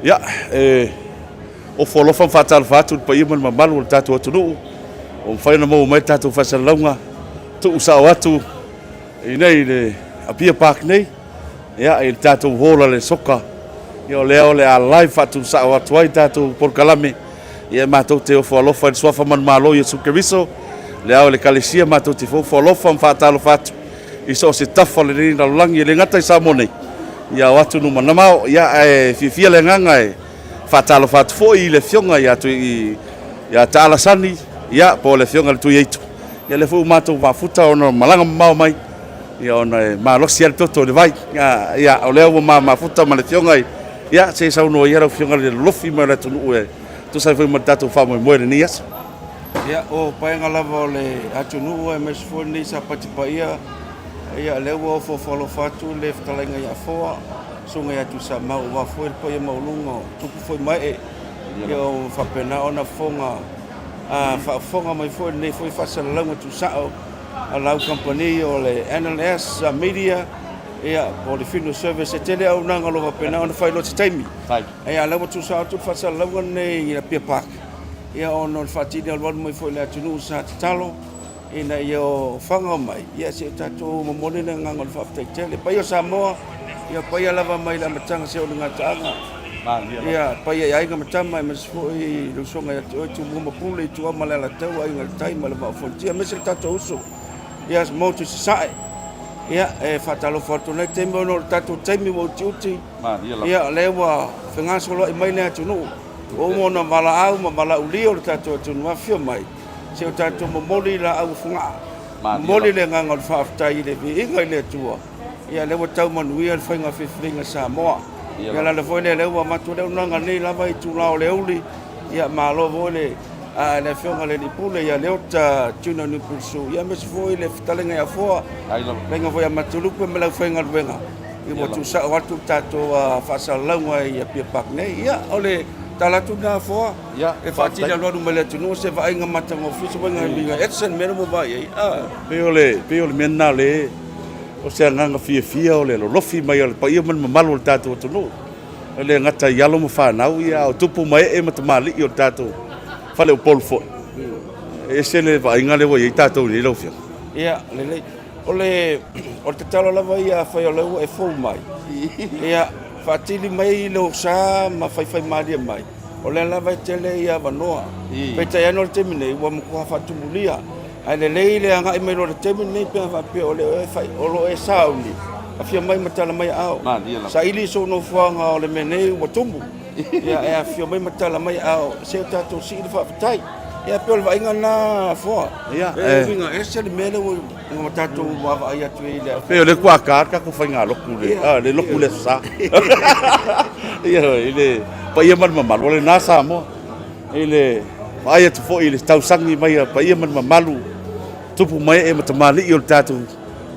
Ia, o folofa whaatalofa atu pa ia man mamalu o le tātou atunuu. O mwhaina mau mai tātou whasalalaunga. Tu usao atu. I nei le apia park nei. Ia, i le tātou hola le soka. Ia o lea o le a live atu sao atu ai tātou porkalame. Ia mātou te ofo alofa i suafa man malo i sukeriso. Lea o le kalesia mātou te fofo alofa whaatalofa atu. I so se tafa le rini nalulangi le ngata i Samonei. Ia watu no manamao ia fifia le nganga fatalo fat fo i le fionga ia tu ia tala sani ia po le fionga le tu yetu ia le fu mato va futa ona malanga mau mai ia ona malosi al toto le vai ia o le ma futa ma le fionga ia se sa no ia fionga le lofi ma le tu tu sai foi matato fa mo mo ni ia ia o paenga lava le atunu e mesfo ni sa patipaia ia le wo fo folo fatu le ftalenga ia foa sunga ia tu sa mau wa fo el poia maulunga tupu foi mai ia o fa pena ona fonga fa fonga mai fo ne foi fa salanga tu sa a lau company o le NLS media ia po le fino service tele au nanga lo fa pena ona fai lo taimi ia le tu sa tu fa salanga ne ia pia park ia ona fa tini al mai foi le tunu sa talo ina yo fanga mai ia se tato momone na ngangol fa tele pa yo Samoa ia pa ia lava mai la matanga se o ngatanga ia pa ia ai ngatama mas foi lo songa ya tu mo pule tu mala la tau ai ngal tai mala ma fontia mes tato uso ia mo tu sai ia fatalo fortuna tembo no tato temi mo tuti ia lewa fenga solo mai na tu no o mo na mala au mala uli o tato tu no fio mai se o tato momoli la au funga moli le nganga o whaftai le vi inga le tua ia lewa tau manui al whainga whiwhinga Samoa ia la le voile lewa matu leo nanga nei lava i tu lao leuli ia malo voile le whionga le nipule ia leo ta tuna nupusu ia mes voile ftalenga ia foa lenga voia matulupe me lau whainga luenga i mo tu sa watu tato whasalaunga ia pia pak nei ia ole tala tu na foa e fati la lo mele tu no se vai nga matanga ofisi wenga binga etsen mero mo vai peole mena le o se nga fia ole lo lofi mai ole pa ia man malu tatu tu no le ngata yalo mo fa na ia o tupu mai e matamali o tatu fale o polfo e se le vai nga le voi tatu ni lo fia ia le ole o te talo la vai a fa ole e fo mai ia fatili mai lo sa ma fai maria mai o le lava tele ia vanoa pe te ano te mine wa mo kwa fatu mulia ai le le anga i mai lo te mine pe va pe o le fai o lo e sauli afia mai matala mai ao sa ili so no fanga o le mene wa tumbu ia e afia mai matala mai ao se tato si le fa tai ia pe o vai ngana fo ia e vinga ese le mele o matato wa vai atu ile pe o le kwa ka ko fa nga loku le loku le sa ia ile pa ia man mamalu le nasa mo ile vai atu fo ile tau sangi mai pa ia man mamalu tupu mai e matamali i o tato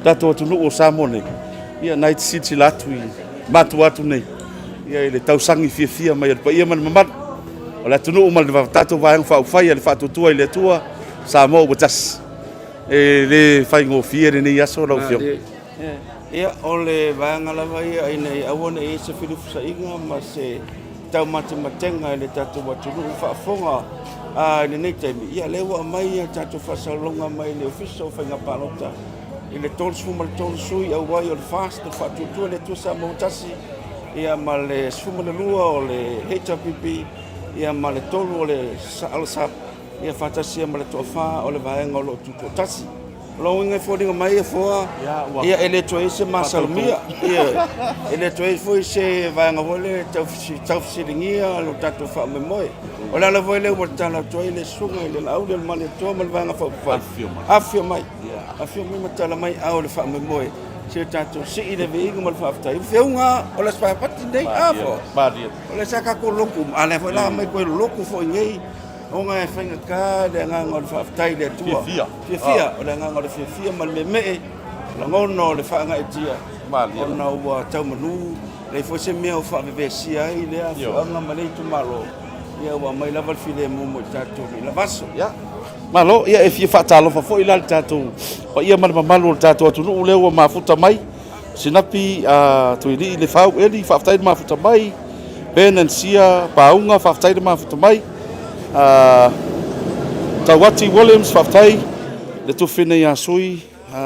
atu no o Samoa ia night city latu i matu atu nei ia ile tau sangi fia mai pa ia man mamalu o le tunu mal tato vai fa fai le fa tua ile tua Samoa botas le fai ngo fia ni ya so lo fio ia ole vai ngala vai ai nei awone e se filu sa inga ma se tau matematenga le tato watunu fa fonga le nei temi ia lewa mai ia tato fa salonga mai le official fa nga palota ile tolsu mal tolsu ia wai o fast fa tu le tu sa montasi ia male suma le lua o le HPP ia male tolu o le salsa ia fatasi male to fa o le vaenga o lo tu tasi lo inga fodinga mai foa ia ele toi se masalmia ia ele toi foi se vaenga vole tau silingia lo tato fa memoi o la vole o tala toi le sunga le au le male to mal vaenga fa afio mai matala mai au le fa memoi se tato si ile veinga mal fa afta feunga o la spa pati dei afo o le saka ko loku ale foi la mai ko loku foi ngei onga e whainga ka le nganga o le whaaftai le tua. Fia. O le nganga o le fia ma le me la ngono o le whaanga e tia. O na ua tau manu. Le fo se mea o whaavevesia i lea whaanga ma le tu malo. Ia ua mai lava file mumo i tātou ni la vaso. Malo, ia e fia whaatalo fo i lali tātou. Pa ia mana mamalu o tātou atu nuu leo mafuta mai. Sinapi tuini i le whau eli whaaftai mafuta mai. Benensia Paunga whaftai ma whatamai. Tawati Williams whaftai. Le tufine ia sui.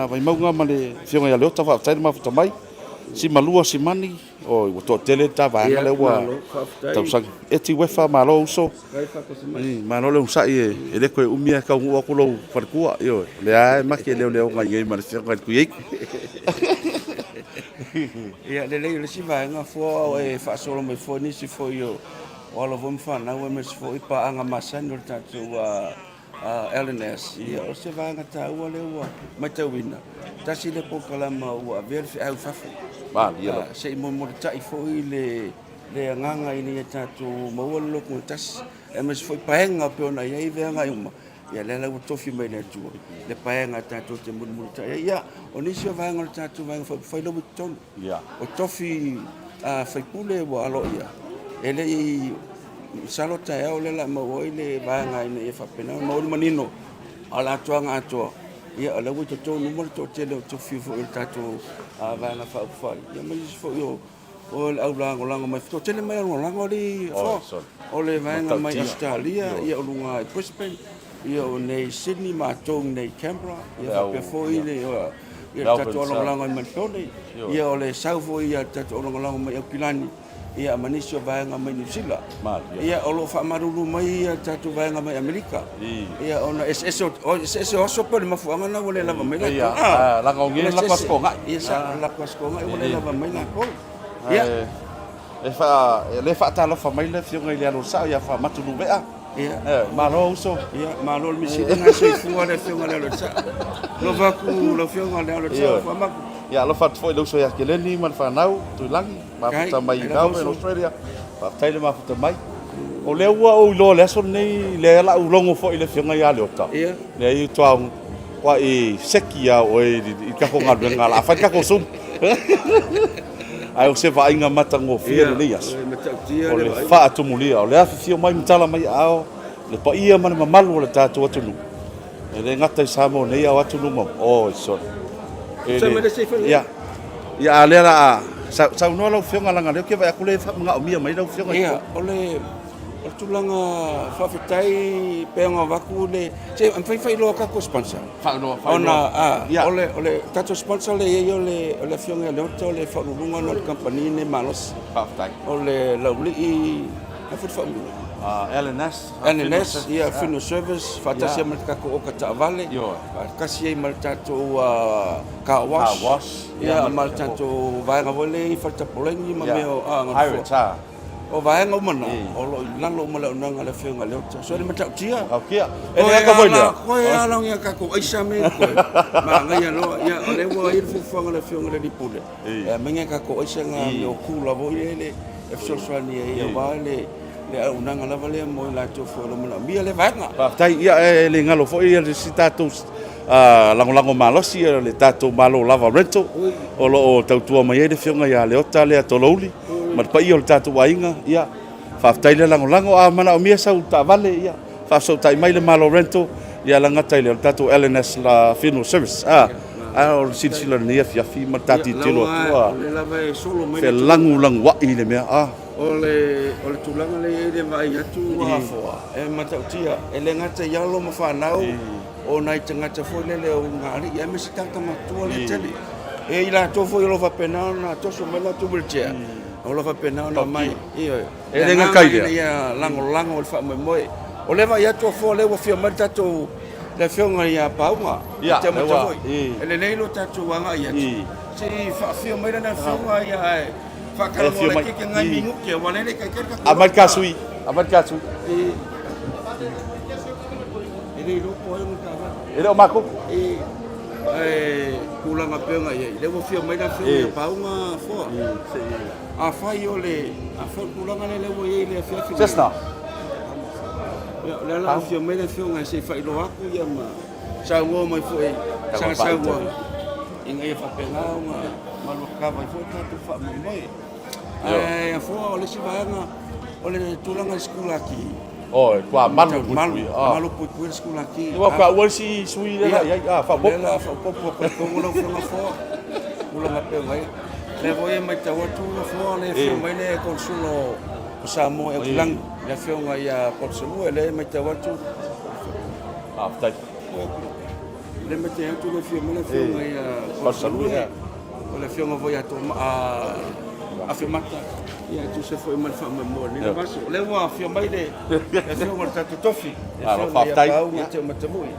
Vai maunga ma le whionga ia leota whaftai ma whatamai. Si malua si mani. O to tele ta vanga le wa. Tausang. Eti wefa malo uso. Malo le usai e le koe umia ka ua kulo wharkua. Yo, le ai maki leo ngai ngai ma le whionga kuiei. Ia le si vaenga fo e whaasolo mai fo nisi fo io o ala vom whanau e mes fo i paanga masani o tatu LNS. Ia o se vaenga ta ua le ua mai tau wina. Tasi le pokalama ua verfi au fafu. Se i mo tai fo i le anganga i ni tatu maua loko tasi e mes fo i paenga peona iei veanga i uma. Ia le lau tofi mai le tua. Le paenga tatu te mun ta. Ia o nisi o vaenga le tatu vaenga fai lo ton. Ia. O tofi fai pule wa alo ia. Ele i salo ta e o le la mo ile vaenga ina e fa pena mo manino. Ala tuanga ato. Ia lau to tonu mo to te le tofi fo le tatu vaenga fa. Ia mai fo yo o le au lango mai to tele mai lango li fo. O le vaenga mai Australia ia o lunga Brisbane. Ia o nei Sydney matong nei Canberra ia pe foi le ia tatu longa mai Melbourne ia o le South ia tatu longa mai Auckland ia manisio vaenga mai New Zealand ia o lo fa marulu mai ia tatu vaenga mai Amerika ia ona SS oso pe mafuanga na wole lava mai ia la ngongin la paskonga ia sa la paskonga wole lava mai na ko ia le fa ta lo fa mai le fionga ile alo sa ia fa matulu vea. Ia, malo uso. Ia, malo le misi nga se fua le fionga le tsa. Lo vaku lo fionga le tsa fa maku. Ia, lo fat foi lo so ia keleni man fa nau tu langi, ma puta mai nau in Australia. Pa taile ma puta mai. O le ua o lo le so nei le la u longo foi le fionga ia le ota. Ia. Le i toa kwa i sekia o i ka ko ngal ngala fa ka ko sum. Ai o se va inga matango fia le ias. O le fa atumulia, o le afio mai mtala mai ao, le pa ia mana mamalu le tatu atunu. E le ngata i samo nei au atunu mo. O so. Ia. Ia le la sa no lo fionga langa le ke vai akule fa nga o mia mai lo fionga. Ia, o le o tulanga fa fitai penga vaku le se am fai lo ka ko sponsor. Fa no. Ona o le tatu sponsor le yo le fionga le to le fa lunga no company ne malos. Fa tai. O le lauli i fa fa LNS ia fino service fa ta se mal ka ko ka ta vale. Kasi mal tatu ka wash. Ia mal tatu vai ga vole fa ta polengi ma meo o vaenga mana o lo lalo mala nanga le fionga le ota so le mata tia o kia e le ka boina ko ia long ia ka ko aisa me ko ma ngai lo ia le wo ir fu fanga le fionga le dipule e menga ka ko aisa nga yo kula vo ile e so so ni ia vale le unanga la vale mo la to fo lo mala mia le vaenga pa tai ia le ngalo fo ia le status lango malosi le tato malo lava rento o lo tautua mai le fionga ia le ota le atolouli ma pa ia o tatu wainga ia fa taile lango a mana o mia sau ta vale ia fa so tai mai le malo rento ia langa taile o tatu LNS la funeral service o silsila nia fi ma tati telo tua le lava solo mai fe langu wa ile mea o le tulanga le vai atu fo e mata tia e le ngata yalo ma fa nau o nai tangata fo le o ngari ia me sitanga matua le tele e ila to fo lo fa pena na to so mela tu bulche o lo fa pena na mai e le ngakai ia lango o fa moi o le vai atu fo le wo fia mata to le fionga ia paunga te mo ele nei lo tatu wanga ia si fa fia mai na fionga ia fa ka mo le ke ngai mingu ke wale le ka amat kasui ele lo ko e mo ka ele o mako kulanga penga ia le wo fia mai na fionga paunga fo a fai ole a fa kulanga le wo ia le fia Cessna le la fio mai le fionga se fai lo aku ia ma sa wo mai foi sa wo inga ia fa penga ma lo ka vai foi tu fa mai fo le si vanga o le tulanga skula aki kwa malu pui skula aki wa kwa wo si sui le ia fa bo la fa po ko lo fo lo ma penga le voy mai ta watu fo le fio mai le consulo Samoa e ulang le fionga ia Potsalu le mai te watu Aftai. le mai te atu le fionga ia Potsalu o le fionga voi atu a firmata ia tu se foi mal fa mo ni vaso le wa fionga le fionga tatu tofi Aftai ia te matamui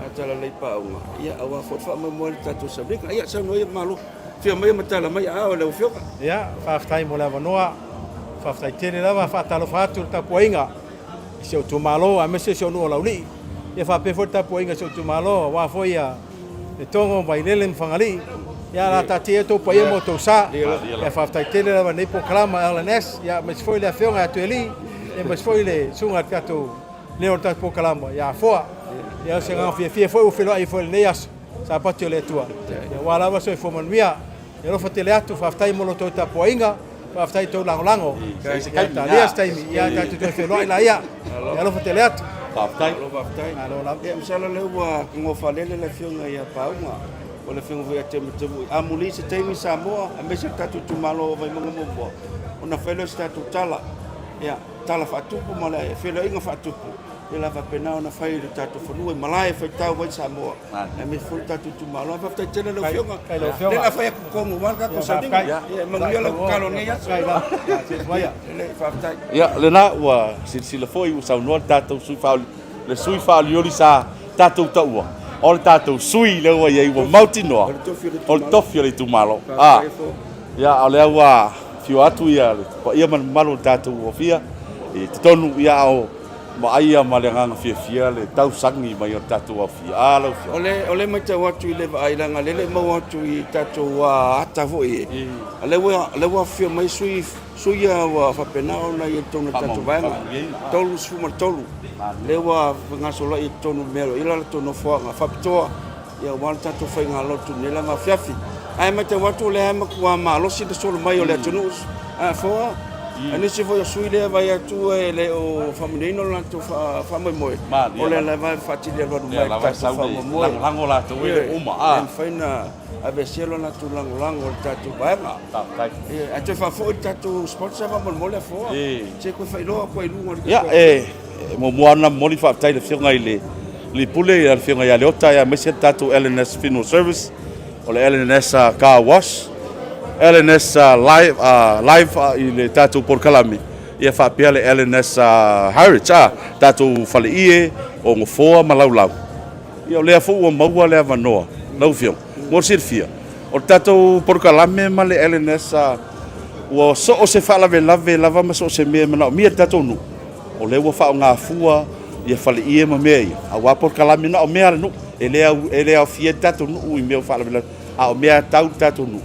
atala le paunga ia awa fo fa mo tatu sabika ia sa no ia malu fionga matala mai a le fionga ia aftai mo la vanoa faftai tele lava fatalo fatu tapuinga se tu malo a mese se no lauli e fa pe for tapuinga se tu malo wa foia e tongo vai lelen fangali ya la tatie to pa mo to sa e faftai tele lava nei proclama LNS ya mes foi le fionga atueli e mes foi le sunga kato le orta proclama ya foa ya se nga fie foi o felo ai foi le as sa patio le tua ya wala va so fo man via e lo fatele atu faftai mo to tapuinga aftai to lango ta lias taimi ia ta tu te lo ila ia ia lo fatele atu Aftai. alo la e msala le wa ngo falele le fionga ia paunga o le fionga vai te mtu amuli se taimi Samoa a me se tatu tu malo vai mo mo ona felo sta tu tala ia tala fatu mo la felo inga fatu ela va pena ona fai le tatu fonu malai fai tau vai Samoa e me fu tatu tu malo va fai tele le fionga le la fai ko mo marka ko sa dinga ia mangia le kalonia le faftai Ia lena ua sila foi u sau no tatou sui fa le sui fa lioli sa tatou taua. O le tatou sui le ua ia ua mauti noa. O le tofi le tu malo. Ia o le ua fio atu ia pa ia man malo tatou ofia e tonu ia o ma aia ma le nganga fia le tau sangi mai o tatou ofia. Alo fia. Ole mai te watu I le vailanga lele mau watu I tatou ata foi. Le wa fio mai sui wa fapenao na I tonu tatou vanga. Tolu sfuma tolu. Le wa ngaso la I tonu mero ila tonu foanga fapitoa ia wan tatou fai ngalotu nela ma fiafi. Ai mai te watu le ma kwa ma losi de solo mai o le tonu. Foa ani se foi sui le vai atu le o famunino la to fa moi o le la vai fati le lo mai ta fa moi lango la to e uma a faina ave cielo na tu lango tatu vai e ate fa fo tatu sponsor va mo le fo se ko fa lo ko lu ia mo moana moli fa tai le fionga ile li pule le fionga ya le ota ya mesi tatu LNS Funeral Service o le LNS car wash LNS live I le tatu por kalami ia fa pia le LNS Harwich tatu fale ie o ngofoa malaulau ia le fo o maua le vanoa lau fio mo sirfia o tatu por kalami ma le LNS o so o se fala lava ma so se me na mi tatu nu o le wa fa nga fua ia fale ie ma me a wa por kalami na o me nu ele a fie tatu nu I me fala a o me tatu nu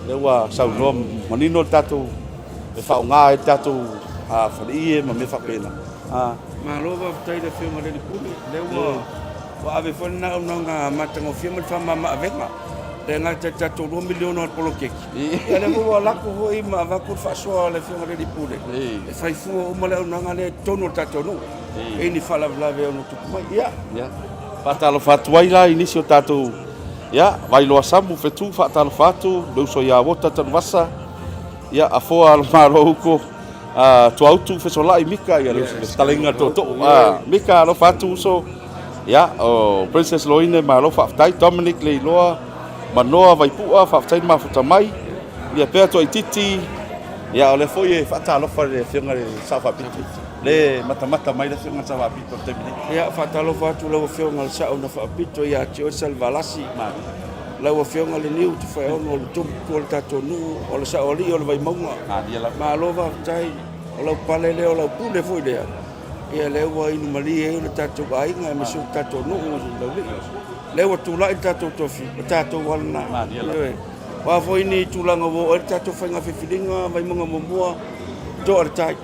le wa sau no manino tatu e fa nga e tatu a fali ma me fa pena ma lo va tai le fio le puli le wa ave fo na nga matango fio ma fa ma venga le nga tatu 2 milioni por lo que e le wa la ko I ma va ko fa so le fio le puli e fai fu o mo le nga le tono tatu no e ni fa la ve no tu mai ia patalo fatwai la inicio tatu ia vai loa samu fetu fa talo fatu lo so ia vota tan vasa ia a fo al maro ko tu autu fe so lai mika ia le talenga to mika lo fatu so ia o Princess Loine ma lo fa tai Dominic le loa manoa vai pua fa tai ma futa mai ia pe to titi ia o le fo ia fa talo fa le finga le sa fa piti le mata mai le finga sa fa piti te mini ia fa talo fatu lo finga sa ona fa pito ia tio salvalasi la wa fionga le niu tu fai ono le tum ko le tato nu o le sa oli o le vai maunga ma lo va tai o le pale le o le pule foi le ia le wa inu mali e le tato ai nga ma su tato nu le wa tu la tato tofi tato walna wa foi ni tu la ngo o tato fai nga fifilinga vai maunga mo do ar tai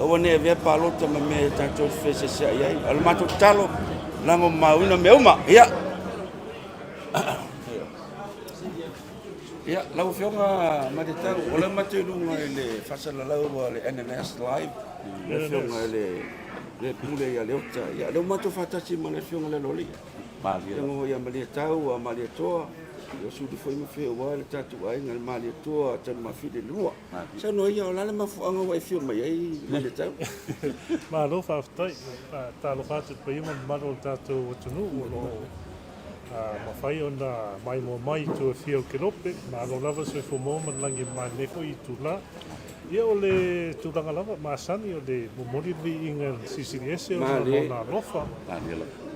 o ne ve palo te me tato fese se ai al mato talo la ngo mauna meuma ia ia lau fionga matitau o le matilunga le fasalalau le NNS live le fionga le pule ia le ota ia le mato fatasi ma le fionga le loli ia ngo ia malia tau a malia toa Ia suli foi ma fe wa le tatu ai ngal mali tua tan ma fide lua. Sa no ia la ma fu anga wa fio mai ai ma le tau. Ma lo fa tai ta lo fa pe ima ma lo tatu tunu lo ma fai ona mai mo mai tu fio kelope ma lo lava se fo mo man langi mai ne ko I tu la. Ia o le tūranga lava māsani o le momori vi inga CCDS o na lofa.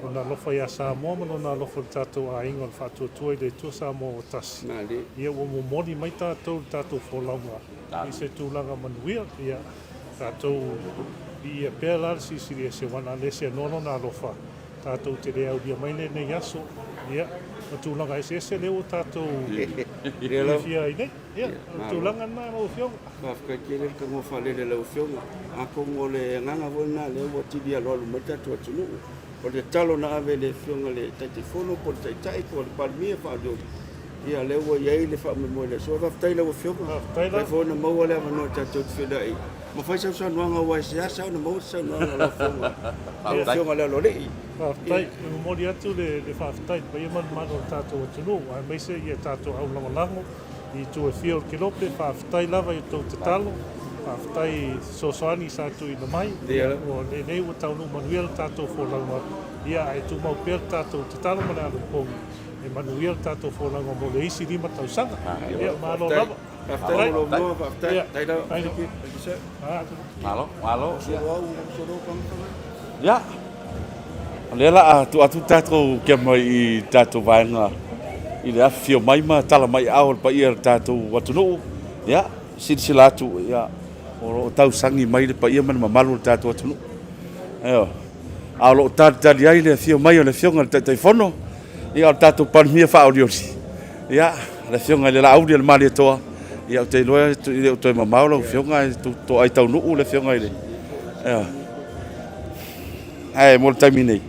O na lofa ia Samoa ma o na lofa le tātou a inga o le whātua I le tua Samoa o tasi. Ia o momori mai tātou wholaunga. I se tūranga manuia ia tātou I pēr la le CCDS o wana lese nono na lofa. Tātou te rea uria mai le nei aso. Ia, o tūlanga ese leo tātou fia I nei. Ia, o tūlanga nā o fionga. Ka kele ka mo fa le le fionga. A ko mo le nganga wona le o tibia lo lo mata tu tunu. O le talo na ave le fionga le tatifono po tai ko le palmia fa do. Ia le o ye le fa mo le so fa tai le o fionga. Fa fo na mo le no tatu fida I. Ma fai sa sa no nga wa sia sa no mo sa no la fionga. O fionga le lo le. Tai mo mori atu le fa tai pa ia man o tātou tunu. Ai mai se ia tātou au lango. I tu e fio kilope, whaafitai lava I tau te talo, whaafitai sosoani sa tu I na mai, o nei ua taunu manuia tātou wholaunga, ia e tu mau pēr tātou te talo mana anu pongi, e manuia tātou wholaunga mo le isi rima tau sanga, ia malo lava. Whaafitai lo mua, whaafitai, tai rau. Malo. Ia, lela atu tātou kia mai I tātou vaenga, I le afio mai ma tala mai ao pa ia tātou watunuu ia silsila atu ia o tau sangi mai le pa ia man mamalu tātou watunuu eo a lo tātali ai le afio mai o le fionga le taifono ia o tātou panmia fa audiori ia le fionga le la audio le mali toa ia o te loa i o toi mamau la fionga to ai tau nuu le fionga ile eo ai mo le taimine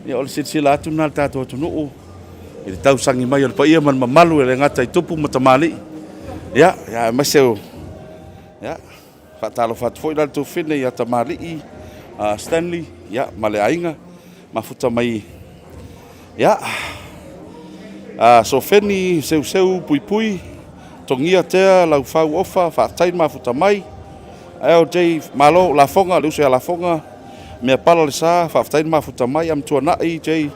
ia o le silsila atu na tātou watunuu I tau sangi mai o pa ia man mamalu le ngata I tupu matamali. Ia, maseo. Ia, whatalo whatu foi la tu whine ia tamali Stanley, ia, male ainga, mafuta mai. Ia, so wheni, seu, pui, tongia tea, lau whau ofa, whaatain mafuta mai. Eo jay, malo, la fonga, leu se la fonga, mea pala le sa, whaatain mafuta mai, am tua nai, jay,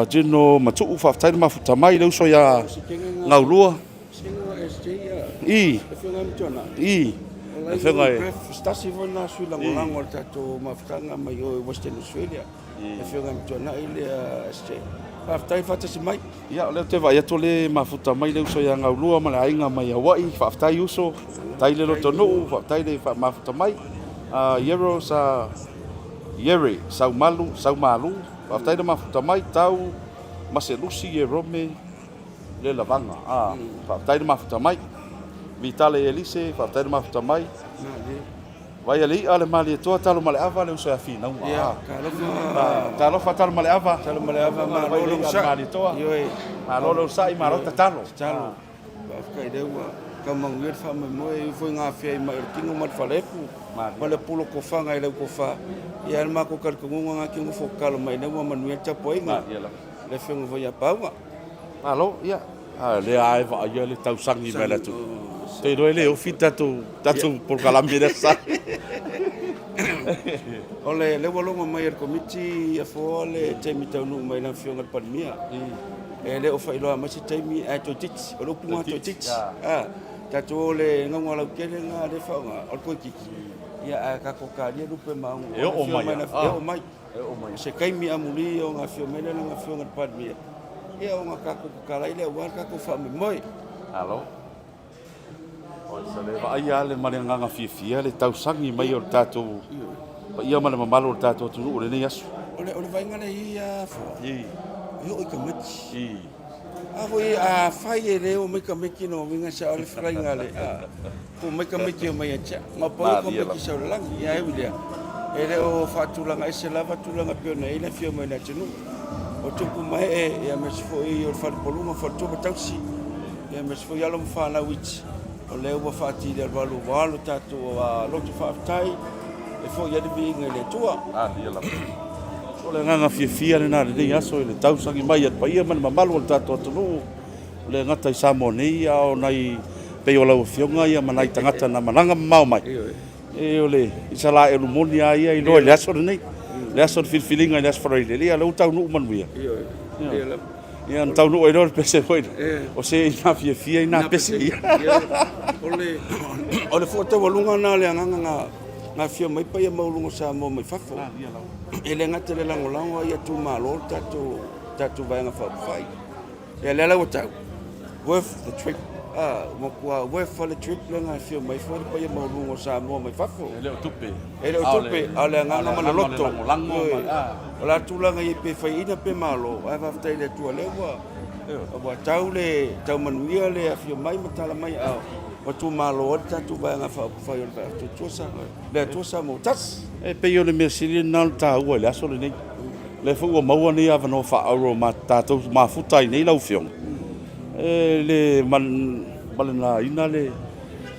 jino matu whaftaina mafuta mai leu so ia ngaulua I whenga e stasi vona sui langolango tato mafutanga mai o Western Australia whenga mtona I le SJ whaftai whatasi mai ia leo te vai ato le mafuta mai leu so ia ngaulua ma le ainga mai Hawaii whaftai uso tai le roto nuu whaftai le mafuta mai Yero sa Yere sau malu Whaftai na mafuta mai tau maselusi e rome le lavanga. Whaftai na mafuta mai. Vitale Elise, whaftai na mafuta mai. Vai ali ale mali toa talo male ava le uso afi nau. Ia, talo fa talo male ava. Talo male ava ma lo sa. Mali toa. Yo ma lo sa I marota talo. Talo. Whafkai deua. Ka manguir fa mai mo e foi nga fia I mai kingo mat falefu. Ma le pulo ko fanga I le ko fa. Ia ma ko kar kunga nga kingo fo kalo mai ne mo manuia tapo inga. Le fengo foi a paua. Alo, ia. Le ai va ia le tau sangi mele tu. Te roi le o fita tu por kalami desa. Ole le walonga mai er komiti ia fo le temi taunu mai na fionga palmia. E le o failo ma si temi a to tits, o lo punga to tits. Tato le ngwa la kele nga le fa nga o ko kiki. Ia ka ko ka dia lupe mau. E o mai. Se kai mi amuli o nga fio mele nga fionga palmia. Ia o nga ka ko ka la ile wa ka ko fa me moi. Alo. O se le va ia le mare nga fia le tau sangi mai o tato. Pa ia mana mamalo tato tu o le nei asu. Ole vai ngale ia fo. Yo o kamati. Ahoi a fai le o me kameki no minga sa ole frai ngale. Ko me kameki o mai acha. Ma po ko me ki sa lang ia e wilia. Ele o fatulanga ese lava tulanga piona ile fio mai na tenu. O tupu mai e me sfo I o fal poluma fatu taxi. E me sfo yalo mfa na wich. O le o fati del valu tatu a lotu faftai. E fo ia de binga le tua. Dia la. O le nganga fia le na le aso le tau sangi mai at pa ia man mamalu o tato tunu. le ngata I Samoa nei o nai pe o lau fionga ia manai tangata na mananga mau mai e ole I sala e lumoni a ia I loa le aso nei le aso filfilinga le aso farai le ia lau tau nu manuia ia tau nu e rol pese foi o se ina fia ina pese ia ole foto walunga na le nganga nga fia mai pa ia maulunga Samoa mai fafo ele ngata le langolango ia tu malo tatu vai nga fai ia le lau tau worth the trip worth for the trip le nga fia mai foi pa ia maulunga Samoa mai fafo ele o tupe ale nganga mana loto ola tulanga I pe fai ina pe malo ai va ftai le tu le wa tau manuia le fia mai matala mai o tu malo tatu vai nga fai tu tosa mo tas e pe yo le mesili na ta ua le aso le nei le fu o maua ni ava no fa auro ma tatou ma futai nei lau fiong le malena ina le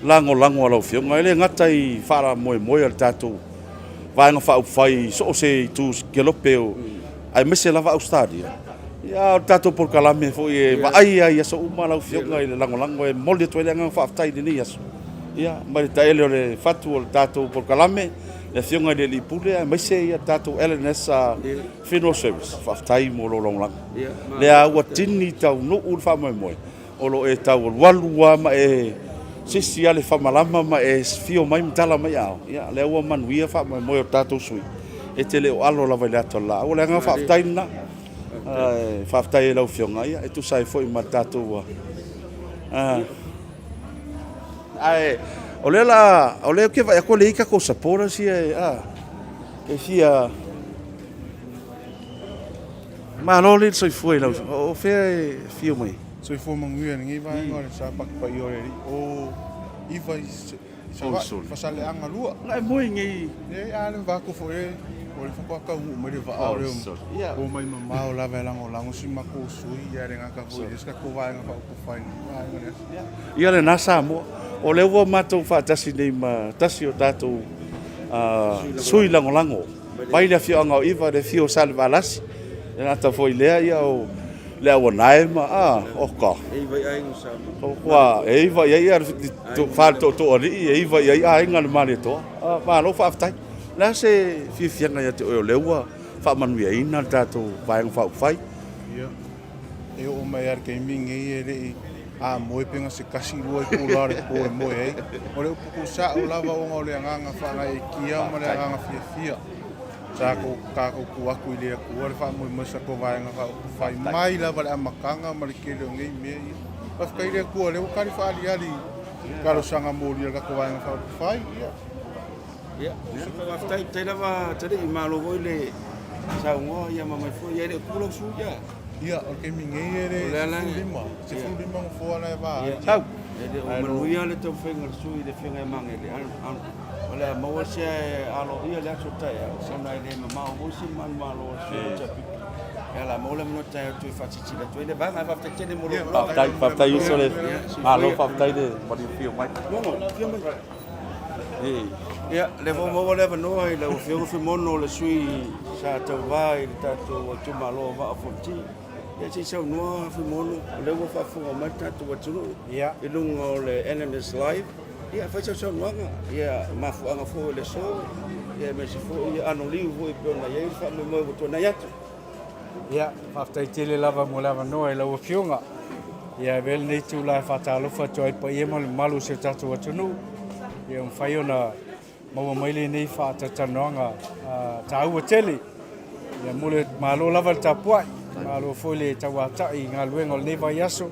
lango lau fiong le ngata I fara moe al tatou vai nga fa fai so se tu kelopeo ai mese lava australia ya tatou por kalame fo e vai so uma lau fiong le lango e molde to le nga fa futai ni yaso ya mai ta ele le fatu o tatou por kalame le fionga le lipule mai se ia tatou LNS funeral service faaftai mo lo long le a ua tini tau no ul fa moe o lo e tau walua ma e sisi ale fa malama ma e fio mai mtala mai ao ia le ua manuia fa moe o tatou sui e te le o alo la vai le atola o le nga faaftai na faaftai la fionga ia e tu sai foi ma tatou ai o le ke vai ko le ka ko sapora si e fia ma lo le soi foi la o fe fio mai soi foi manguia ningi vai ngore sa pak pa yo ri o iva fa sale anga lua ngai moi ngi e ale va ko foi o le fa ka u mai va o o mai mama o la vela ngolango si mako sui ya renga ka foi ska ko vai nga fa ko fai ia le nasa mo o le ua matou faatasi nei ma tasi o tatou sui langolango mai le afioaga o iva le fio sale valasi e gata foi lea ia o le auanae ma oka kua e iva iai a faletootoʻalii e iva iai aiga le maletoa malo faafetai lea se fiafiaga ia te oe o le ua faamanuiaina le tatou vaega faaufai e o mai ar ke mingi e le moe penga se kasi lua I pulare ko moe ai o le upuku sa o lava o le nganga fa ngai kia ma le nganga fia sa ko ka ko ku aku le ku o fa mo mo sa ko vai nga fa mai lava le makanga ma le kele ngai me pas kai le ku le o kari fa ali ka lo sanga mo le ka ko vai nga fa ia so fa tai lava tele I malo voi le sa ngo ia ma mai fo ia le ku lo su ia ia o ke mingi ere se fulima fo ala va tau o manuia le tau whenga sui le whenga mange le o le maua se alo ia le aso tai so nai le mamao o si man malo se chapi e la mola mno tai tu fatiti le tu le va ma fa tene mo faafetai uso le malo faafetai le mari fio mai fio mai ia le vo mo le no i le fio fio mono le sui sa tau vai le tato tu malo va fonti e se sau noa fi mono le wo fa fu ma tatu wa tulu ia I lungo le NNS live ia fa sau noa ia ma fu anga fu le so ia me se fu ia ano liu vo I pona ia fa me mo to na ia ia faafetai tele lava mo lava noa I lau fionga ia vel nei tu la faatalofa toi pa ia mal malu se tatu atunu ia fai ona mau mai le nei faatatanoanga taua tele ia mole malo lava tapuai malo fole tawata'i ngā luenga o le nei vai aso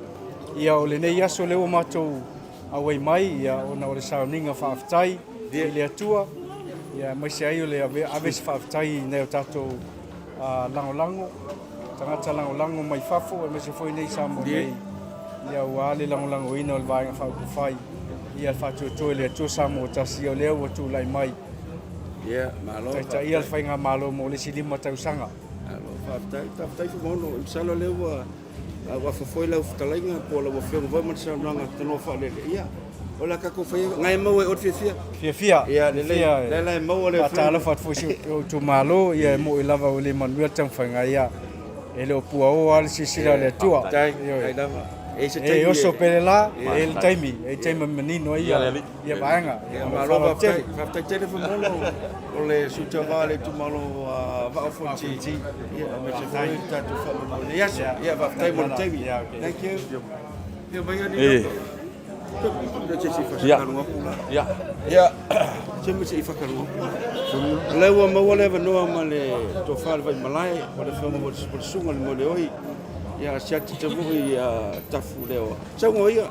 ia o le nei aso leo matou awai mai ia ona o le sauninga faafetai I le atua ia mai se ai o le ave se faafetai nei o tatou langolango tangata langolango mai fafo e me se foi nei samo nei ia ua le langolango ina o le vaenga faukufai ia le faatuatoe le atua samo o tasi o leo ua tulai mai ia malo taitaʻia le faiga malo mo le silima tausaga tai fu mono sala le wa foi la talaiga po la fio va ma sa nanga tano fa le ia ola ka ko fai ngai mo e o fia ia le mo le tala fa fo o tu malo ia mo I lava o le manuel tang fanga ia e le pua o al sisira le tua tai lava e oso pele la e le taimi menino ia vaenga Malo fa tele fa molo o le sutava le tu malo va fonti ia me se fai tatu fa molo ia va tai mo temi thank you ia vai ani ia se me se fa kalu le wa mo le no ma le to fa vai malai o le fa mo le sunga le mo le oi ia sia te vui ia tafu leo sango ia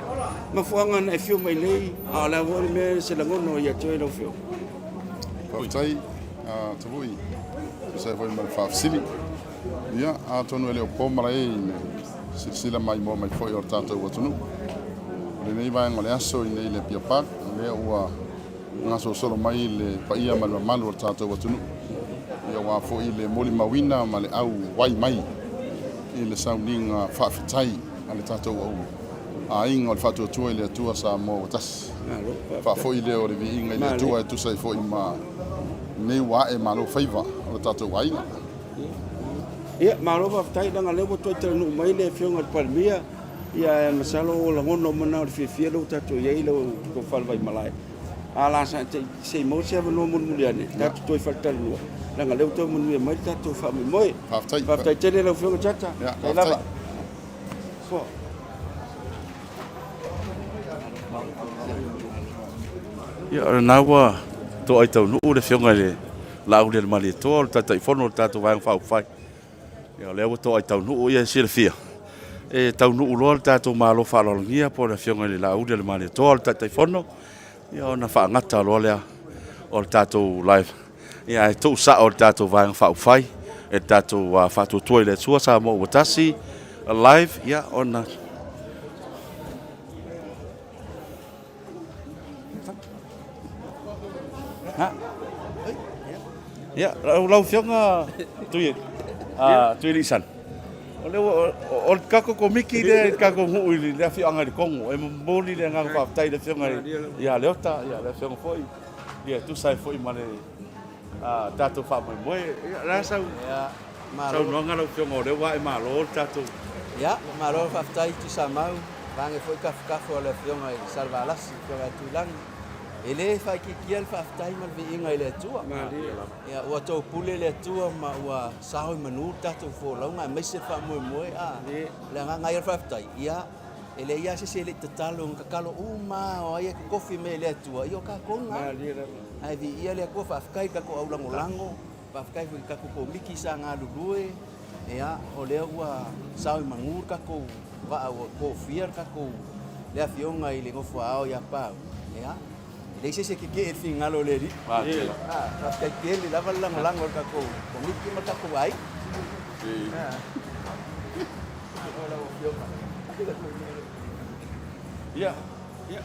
mafuanga na fio mai nei a la wori me se la ngono ia toi no fio Pautai te vui se foi mal fafsili ia a tonu ele o pomai sila mai mo mai foi o tato o tonu le nei vai ngole aso i nei le piapak le ua ngaso solo mai le paia mal mal o tato o tonu ia wa foi le moli mawina ma le au wai mai i le sauninga whawhitai a le tatou au. A inga o le whatu atua i le atua sa mō tas. Whawhoi leo le vi inga i le atua e tusa i fo i ma nei wa e malo whaiva o le tatou waina. Ia, malo whawhitai langa lewa toi tera nuu mai le whionga te palmia ia e masalo o la ngono mana o le whiawhia lau tatou iei lau ko whalwai malai. A la sa se mo se ava no muli ane, tatou toi whaltari nua. Langa leo toi munu mai tatou whaami moe. Whawhitai tele lau whionga tata. Kai lava. So. Ia ora naua to ai tau nuu le whionga le lau le mali toa le tatai whono le tatou vang whau whai. Ia leo to ai tau nuu ia sila whia. E tau nuu loa le tatou malo whalolongia po le whionga le lau le mali toa le tatai whono. Ia ona whaangata loa lea o le tatou live. Ia e tau sa o le tatou vang whau whai. E tatou whatu tuai le tua sa mo watasi live ia ona. Ha? Ya, lau whionga tui lisan. O le kako komiki le kako ngui le whionga le kongo. E mboli le ngang whaftai le whionga ia leota, ia le whionga foi. Ia tu sai foi ma le tatou whamai moe. Ia rasau. Sau noanga lau whionga o le wa e malo tatou. Ya, malo whaftai tu sa mau. Vange foi kafu o le whionga i salvalasi, whionga tuilangi. Ele fai ki kiel whaftai mal vi inga ile atua. Ia, ua tau pule le atua ma ua saho i manu tatou wholaunga. E meise wha moe moe a. Le ngai al whaftai. Ia, ele ia se le tatalo kakalo uma o aia kofi me le atua. Io ka konga. Ai vi ia le akua whafkai kako au lango. Whafkai hui kako ko miki sa ngā lulue. Ia, o lea ua saho i mangur kako wa ko fiar kako. Lea whionga i le ngofu ao ia pau. Ia. Lei se ke e fingalo le ri. Ah, ka ke le lava lang kako. Ko miki ma kako ai. Ia,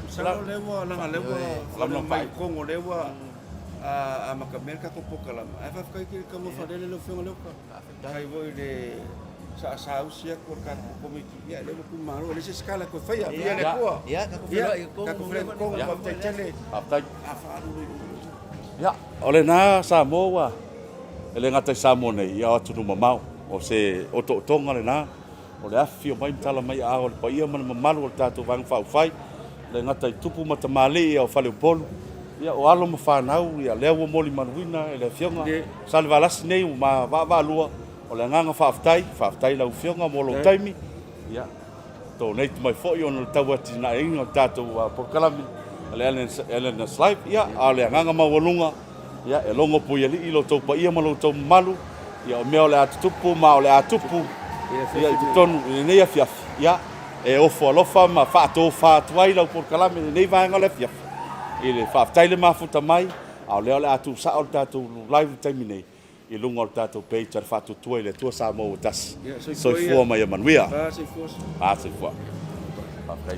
salo lewa langa lewa lama mai kongo lewa a makamerka ko pokalam. Ai fa kai ki kamo fadele lo fenga lewa. Kai voi le sa usia ko ka komiti ia le ko maro le se skala ko fai ia le ko ia ka ko fle ko pa tele Whaftai. Ia, ole nā Samoa. Ele ngata Samoa nei ia atu no mamau. O se o tonga le nā. O le afi o mai mtala mai a o le paia mana mamalu o le tātou vang whau whai. Le ngata i tupu matamale ia o whale o polu. Ia o alo ma whanau ia lea ua moli manuina e le whionga. Sale valasi nei ma va lua. O le nganga whaftai lau whionga mo lo taimi. Ia, tō nei tu mai fōi o le tau ati na inga o tātou porkalami. Le Ellen Slipe, ia, a le nganga mawalunga. Ia, e longo pui ali ilo tau pa ia malo tau malu. Ia, o mea o le atutupu, ma o le atupu. Ia, i tonu, nei a fiafi. Ia, e ofo alofa ma whaato whaatuai lau porkalami, nei vaenga le fiafi. I le whaftai le mafuta mai, a o leo le atu sa o le tātou live taimi nei. I lunga o le tātou pei tar whatu tuai le tua sa mo tas. Soi fua mai a manuia. Sei fua. Sei fua. Whaftai.